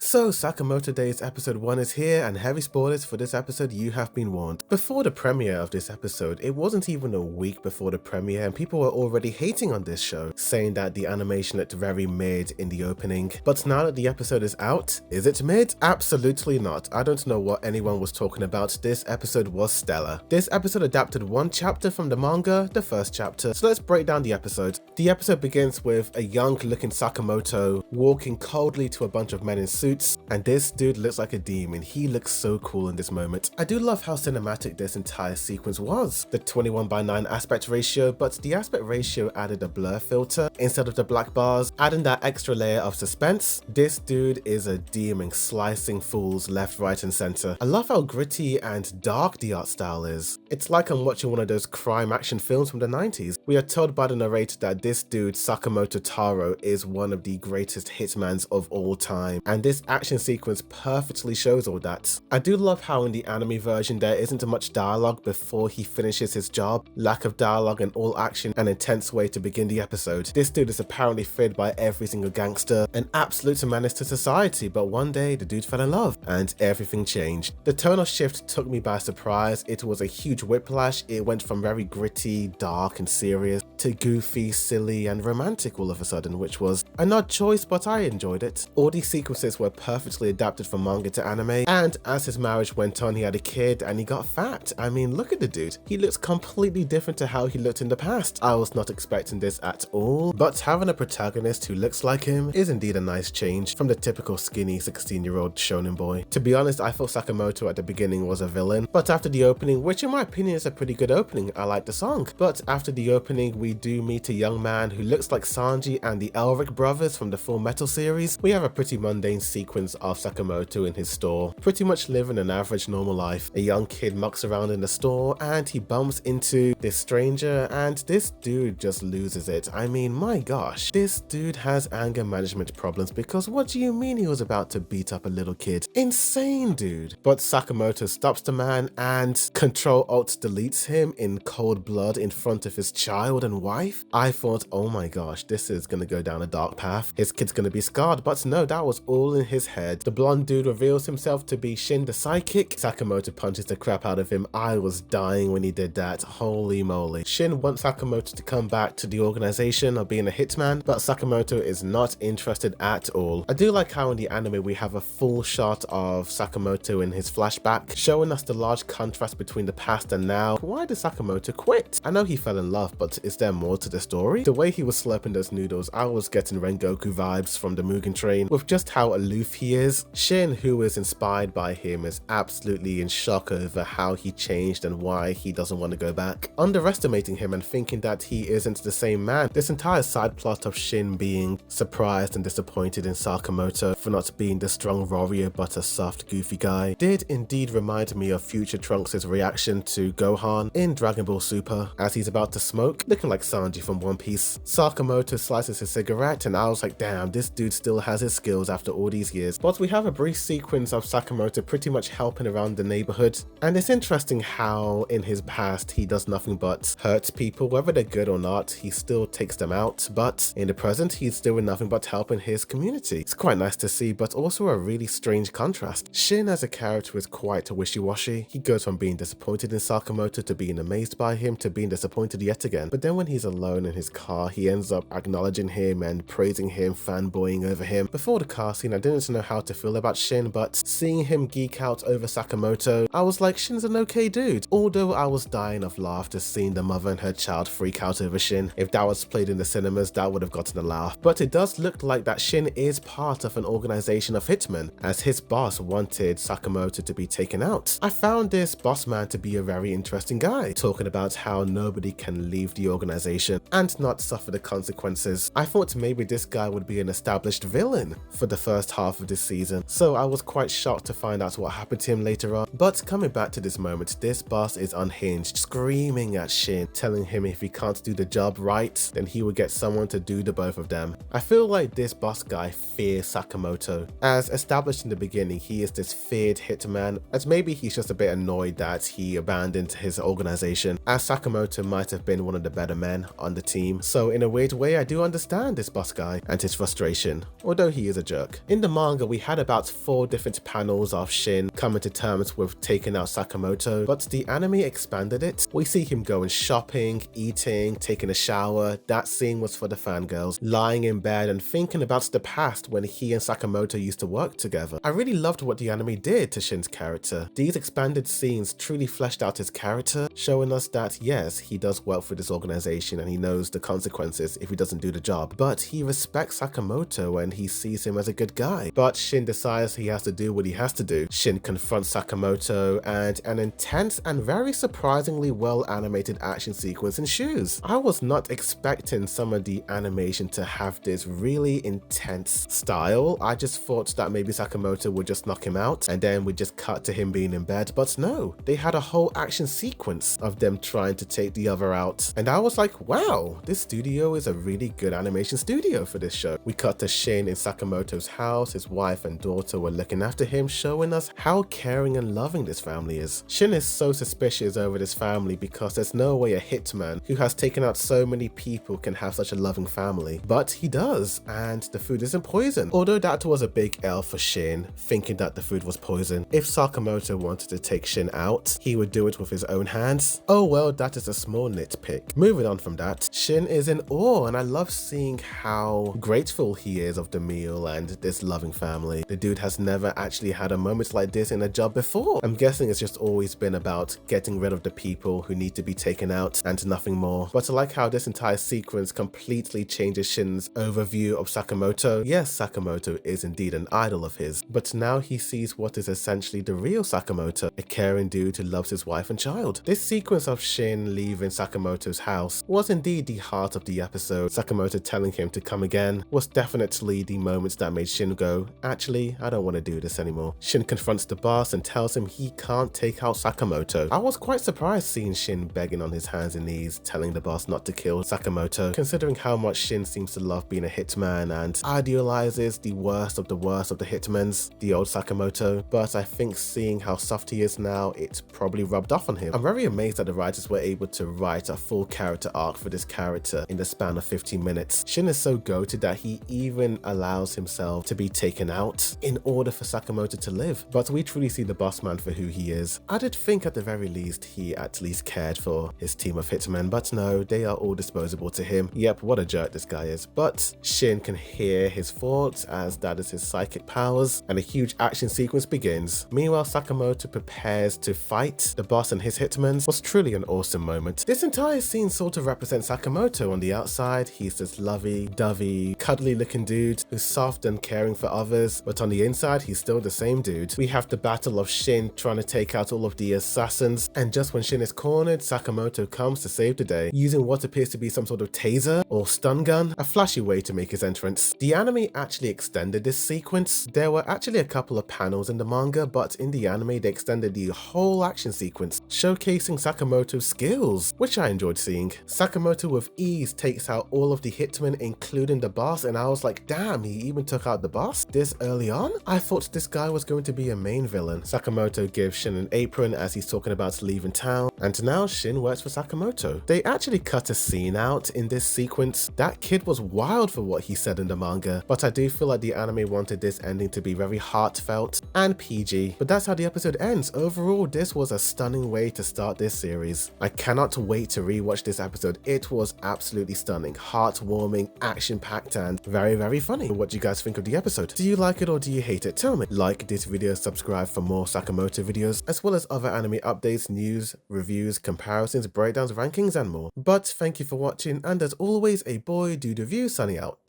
So Sakamoto Days episode 1 is here, and heavy spoilers for this episode, you have been warned. Before the premiere of this episode, it wasn't even a week before the premiere and people were already hating on this show, saying that the animation looked very mid in the opening. But now that the episode is out, is it mid? Absolutely not. I don't know what anyone was talking about. This episode was stellar. This episode adapted one chapter from the manga, the first chapter, so let's break down the episode. The episode begins with a young looking Sakamoto walking coldly to a bunch of men in suits, and this dude looks like a demon. He looks so cool in this moment. I do love how cinematic this entire sequence was. The 21:9 aspect ratio, but the aspect ratio added a blur filter instead of the black bars, adding that extra layer of suspense. This dude is a demon, slicing fools left, right and center. I love how gritty and dark the art style is. It's like I'm watching one of those crime action films from the 90s. We are told by the narrator that this dude, Sakamoto Taro, is one of the greatest hitmans of all time, and this action sequence perfectly shows all that. I do love how in the anime version there isn't much dialogue before he finishes his job. Lack of dialogue and all action, an intense way to begin the episode. This dude is apparently feared by every single gangster, an absolute menace to society, but one day the dude fell in love and everything changed. The tonal shift took me by surprise. It was a huge whiplash. It went from very gritty, dark and serious to goofy, silly and romantic all of a sudden, which was an odd choice, but I enjoyed it. All these sequences were perfectly adapted from manga to anime, and as his marriage went on, he had a kid and he got fat. I mean, look at the dude. He looks completely different to how he looked in the past. I was not expecting this at all, but having a protagonist who looks like him is indeed a nice change from the typical skinny 16-year-old shonen boy. To be honest, I thought Sakamoto at the beginning was a villain, but after the opening, which in my opinion is a pretty good opening, I like the song, but after the opening we do meet a young man who looks like Sanji and the Elric brothers from the Full Metal series. We have a pretty mundane sequence of Sakamoto in his store, pretty much living an average normal life. A young kid mucks around in the store and he bumps into this stranger, and this dude just loses it. I mean, my gosh, this dude has anger management problems, because what do you mean he was about to beat up a little kid? Insane, dude. But Sakamoto stops the man and Control-Alt-Deletes him in cold blood in front of his child and wife. I thought, oh my gosh, this is gonna go down a dark path. His kid's gonna be scarred, but no, that was all in his head. The blonde dude reveals himself to be Shin the psychic. Sakamoto punches the crap out of him. I was dying when he did that. Holy moly. Shin wants Sakamoto to come back to the organization of being a hitman, but Sakamoto is not interested at all. I do like how in the anime we have a full shot of Sakamoto in his flashback, showing us the large contrast between the past and now. Why did Sakamoto quit? I know he fell in love, but is there more to the story? The way he was slurping those noodles, I was getting Rengoku vibes from the Mugen Train with just how aloof he is. Shin, who is inspired by him, is absolutely in shock over how he changed and why he doesn't want to go back, underestimating him and thinking that he isn't the same man. This entire side plot of Shin being surprised and disappointed in Sakamoto for not being the strong warrior but a soft goofy guy did indeed remind me of Future Trunks' reaction to Gohan in Dragon Ball Super as he's about to smoke, looking like Sanji from One Piece. Sakamoto slices his cigarette and I was like, damn, this dude still has his skills after all these years. But we have a brief sequence of Sakamoto pretty much helping around the neighborhood, and it's interesting how in his past he does nothing but hurt people, whether they're good or not. He still takes them out, but in the present he's doing nothing but helping his community. It's quite nice to see, but also a really strange contrast. Shin as a character is quite wishy-washy. He goes from being disappointed in Sakamoto to being amazed by him to being disappointed yet again, but then when he's alone in his car he ends up acknowledging him and praising him, fanboying over him. Before the car scene I didn't know how to feel about Shin, but seeing him geek out over Sakamoto, I was like, Shin's an okay dude. Although I was dying of laughter seeing the mother and her child freak out over Shin. If that was played in the cinemas, that would have gotten a laugh. But it does look like that Shin is part of an organization of hitmen, as his boss wanted Sakamoto to be taken out. I found this boss man to be a very interesting guy, talking about how nobody can leave the organization and not suffer the consequences. I thought maybe this guy would be an established villain for the first half of this season, so I was quite shocked to find out what happened to him later on. But coming back to this moment, this boss is unhinged, screaming at Shin, telling him if he can't do the job right, then he will get someone to do the both of them. I feel like this boss guy fears Sakamoto. As established in the beginning, he is this feared hitman, as maybe he's just a bit annoyed that he abandoned his organization, as Sakamoto might have been one of the better men on the team. So in a weird way, I do understand this boss guy and his frustration, although he is a jerk. In the manga, we had about 4 different panels of Shin coming to terms with taking out Sakamoto, but the anime expanded it. We see him going shopping, eating, taking a shower. That scene was for the fangirls, lying in bed and thinking about the past when he and Sakamoto used to work together. I really loved what the anime did to Shin's character. These expanded scenes truly fleshed out his character, showing us that yes, he does work for this organization and he knows the consequences if he doesn't do the job, but he respects Sakamoto and he sees him as a good guy. But Shin decides he has to do what he has to do. Shin confronts Sakamoto and an intense and very surprisingly well animated action sequence ensues. I was not expecting some of the animation to have this really intense style. I just thought that maybe Sakamoto would just knock him out and then we'd just cut to him being in bed, but no, they had a whole action sequence of them trying to take the other out, and I was like, wow, this studio is a really good animation studio for this show. We cut to Shin in Sakamoto's house. His wife and daughter were looking after him, showing us how caring and loving this family is. Shin is so suspicious over this family because there's no way a hitman who has taken out so many people can have such a loving family, but he does, and the food isn't poison. Although that was a big L for Shin, thinking that the food was poison. If Sakamoto wanted to take Shin out, he would do it with his own hands. Oh well, that is a small nitpick. Moving on from that, Shin is in awe, and I love seeing how grateful he is of the meal and this loving family. The dude has never actually had a moment like this in a job before. I'm guessing it's just always been about getting rid of the people who need to be taken out and nothing more. But I like how this entire sequence completely changes Shin's overview of Sakamoto. Yes, Sakamoto is indeed an idol of his, but now he sees what is essentially the real Sakamoto, a caring dude who loves his wife and child. This sequence of Shin leaving Sakamoto's house was indeed the heart of the episode. Sakamoto telling him to come again was definitely the moments that made Shin go, actually, I don't want to do this anymore. Shin confronts the boss and tells him he can't take out Sakamoto. I was quite surprised seeing Shin begging on his hands and knees, telling the boss not to kill Sakamoto, considering how much Shin seems to love being a hitman and idealizes the worst of the hitmans, the old Sakamoto. But I think seeing how soft he is now, it's probably rubbed off on him. I'm very amazed that the writers were able to write a full character arc for this character in the span of 15 minutes. Shin is so goated that he even allows himself to be taken out in order for Sakamoto to live. But we truly see the boss man for who he is. I did think at the very least he at least cared for his team of hitmen, but no, they are all disposable to him. Yep, what a jerk this guy is. But Shin can hear his thoughts as that is his psychic powers, and a huge action sequence begins. Meanwhile, Sakamoto prepares to fight the boss and his hitmen. Was truly an awesome moment. This entire scene sort of represents Sakamoto. On the outside, he's this lovey-dovey, cuddly looking dude who's soft and caring for others, but on the inside, he's still the same dude. We have the battle of Shin trying to take out all of the assassins, and just when Shin is cornered, Sakamoto comes to save the day, using what appears to be some sort of taser or stun gun, a flashy way to make his entrance. The anime actually extended this sequence. There were actually a couple of panels in the manga, but in the anime they extended the whole action sequence, showcasing Sakamoto's skills, which I enjoyed seeing. Sakamoto with ease takes out all of the hitmen, including the boss, and I was like, damn, he even took out the boss this early on? I thought this guy was going to be a main villain. Sakamoto gives Shin an apron as he's talking about leaving town, and now Shin works for Sakamoto. They actually cut a scene out in this sequence. That kid was wild for what he said in the manga, but I do feel like the anime wanted this ending to be very heartfelt and PG, but that's how the episode ends. Overall, this was a stunning way to start this series. I cannot wait to rewatch this episode. It was absolutely stunning, heartwarming, action-packed, and very, very funny. What do you guys think of the episode? Do you like it or do you hate it? Tell me. Like this video, subscribe for more Sakamoto videos, as well as other anime updates, news, reviews, comparisons, breakdowns, rankings, and more. But thank you for watching, and as always, a boy do the view, sunny out.